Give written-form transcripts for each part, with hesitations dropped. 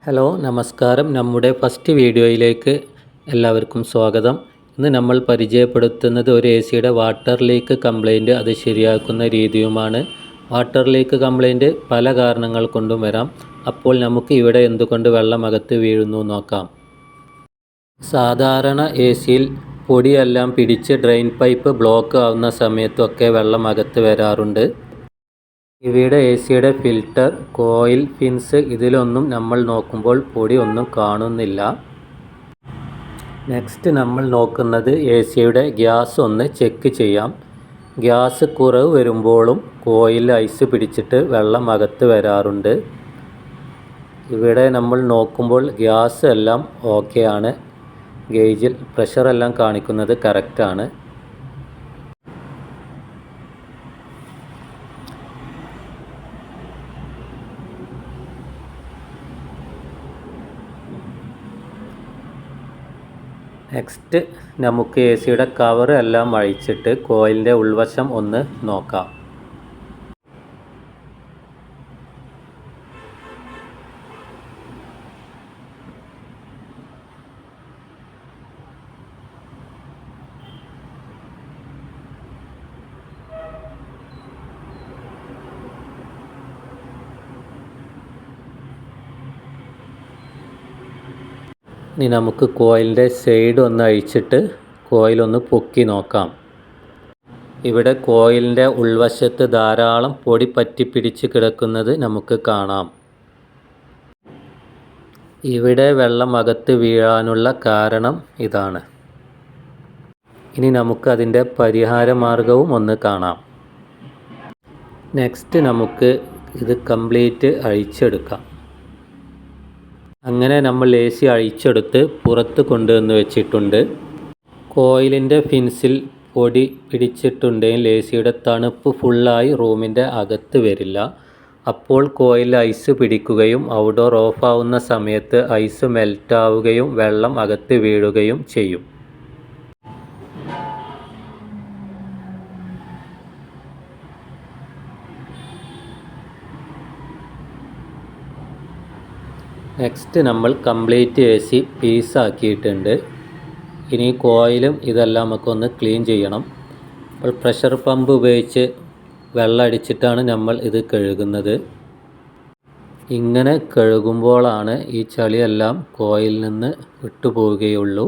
Hello നമസ്കാരം. നമ്മുടെ first വീഡിയോയിലേക്ക് എല്ലാവർക്കും സ്വാഗതം. ഇന്ന് നമ്മൾ പരിചയപ്പെടുത്തുന്നത് ഒരു എ സിയുടെ വാട്ടർ ലീക്ക് കംപ്ലൈൻറ്റ് അത് ശരിയാക്കുന്ന രീതിയുമാണ്. വാട്ടർ ലീക്ക് കംപ്ലൈൻറ്റ് പല കാരണങ്ങൾ കൊണ്ടും വരാം. അപ്പോൾ നമുക്ക് ഇവിടെ എന്തുകൊണ്ട് വെള്ളം അകത്ത് വീഴുന്നു നോക്കാം. സാധാരണ എ സിയിൽ പൊടിയെല്ലാം പിടിച്ച് ഡ്രെയിൻ പൈപ്പ് ബ്ലോക്ക് ആവുന്ന സമയത്തൊക്കെ വെള്ളം അകത്ത് വരാറുണ്ട്. ഇവയുടെ എ സിയുടെ ഫിൽറ്റർ, കോയിൽ, ഫിൻസ് ഇതിലൊന്നും നമ്മൾ നോക്കുമ്പോൾ പൊടി ഒന്നും കാണുന്നില്ല. നെക്സ്റ്റ് നമ്മൾ നോക്കുന്നത് എ സിയുടെ ഗ്യാസ് ഒന്ന് ചെക്ക് ചെയ്യാം. ഗ്യാസ് കുറവ് വരുമ്പോഴും കോയിൽ ഐസ് പിടിച്ചിട്ട് വെള്ളം അകത്ത് വരാറുണ്ട്. ഇവിടെ നമ്മൾ നോക്കുമ്പോൾ ഗ്യാസ് എല്ലാം ഓക്കെ ആണ്. ഗേജിൽ പ്രഷറെല്ലാം കാണിക്കുന്നത് കറക്റ്റാണ്. നെക്സ്റ്റ് നമുക്ക് എ സിയുടെ കവർ എല്ലാം അഴിച്ചിട്ട് കോയിലിൻ്റെ ഉൾവശം ഒന്ന് നോക്കാം. ഇനി നമുക്ക് കോയിലിൻ്റെ സൈഡ് ഒന്ന് അഴിച്ചിട്ട് കോയിലൊന്ന് പൊക്കി നോക്കാം. ഇവിടെ കോയിലിൻ്റെ ഉൾവശത്ത് ധാരാളം പൊടി പറ്റിപ്പിടിച്ച് കിടക്കുന്നത് നമുക്ക് കാണാം. ഇവിടെ വെള്ളം അകത്ത് വീഴാനുള്ള കാരണം ഇതാണ്. ഇനി നമുക്ക് അതിൻ്റെ പരിഹാര മാർഗവും ഒന്ന് കാണാം. നെക്സ്റ്റ് നമുക്ക് ഇത് കംപ്ലീറ്റ് അഴിച്ചെടുക്കാം. അങ്ങനെ നമ്മൾ എ സി അഴിച്ചെടുത്ത് പുറത്ത് കൊണ്ടുവന്ന് വെച്ചിട്ടുണ്ട്. കോയിലിൻ്റെ ഫിൻസിൽ പൊടി പിടിച്ചിട്ടുണ്ടെങ്കിൽ എ സിയുടെ തണുപ്പ് ഫുള്ളായി റൂമിൻ്റെ അകത്ത് വരില്ല. അപ്പോൾ കോയിൽ ഐസ് പിടിക്കുകയും ഔട്ട്ഡോർ ഓഫ് ആവുന്ന സമയത്ത് ഐസ് മെൽറ്റാവുകയും വെള്ളം അകത്ത് വീഴുകയും ചെയ്യും. നെക്സ്റ്റ് നമ്മൾ കംപ്ലീറ്റ് എ സി പീസാക്കിയിട്ടുണ്ട്. ഇനി കോയിലും ഇതെല്ലാം നമുക്കൊന്ന് ക്ലീൻ ചെയ്യണം. അപ്പോൾ പ്രഷർ പമ്പ് ഉപയോഗിച്ച് വെള്ളം അടിച്ചിട്ടാണ് നമ്മൾ ഇത് കഴുകുന്നത്. ഇങ്ങനെ കഴുകുമ്പോഴാണ് ഈ ചളിയെല്ലാം കോയിലിൽ നിന്ന് വിട്ടുപോവുകയുള്ളൂ.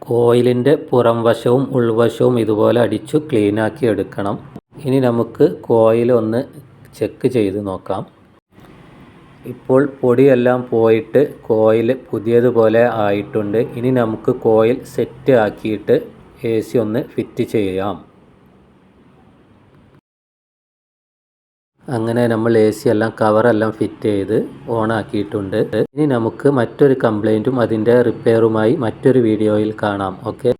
കോയിലിൻ്റെ പുറം വശവും ഉൾവശവും ഇതുപോലെ അടിച്ചു ക്ലീനാക്കി എടുക്കണം. ഇനി നമുക്ക് കോയിൽ ഒന്ന് ചെക്ക് ചെയ്ത് നോക്കാം. ഇപ്പോൾ പൊടിയെല്ലാം പോയിട്ട് കോയിൽ പുതിയതുപോലെ ആയിട്ടുണ്ട്. ഇനി നമുക്ക് കോയിൽ സെറ്റ് ആക്കിയിട്ട് എ സി ഒന്ന് ഫിറ്റ് ചെയ്യാം. അങ്ങനെ നമ്മൾ എ സി എല്ലാം കവറെല്ലാം ഫിറ്റ് ചെയ്ത് ഓണാക്കിയിട്ടുണ്ട്. ഇനി നമുക്ക് മറ്റൊരു കംപ്ലൈൻറ്റും അതിൻ്റെ റിപ്പയറുമായി മറ്റൊരു വീഡിയോയിൽ കാണാം. ഓക്കെ.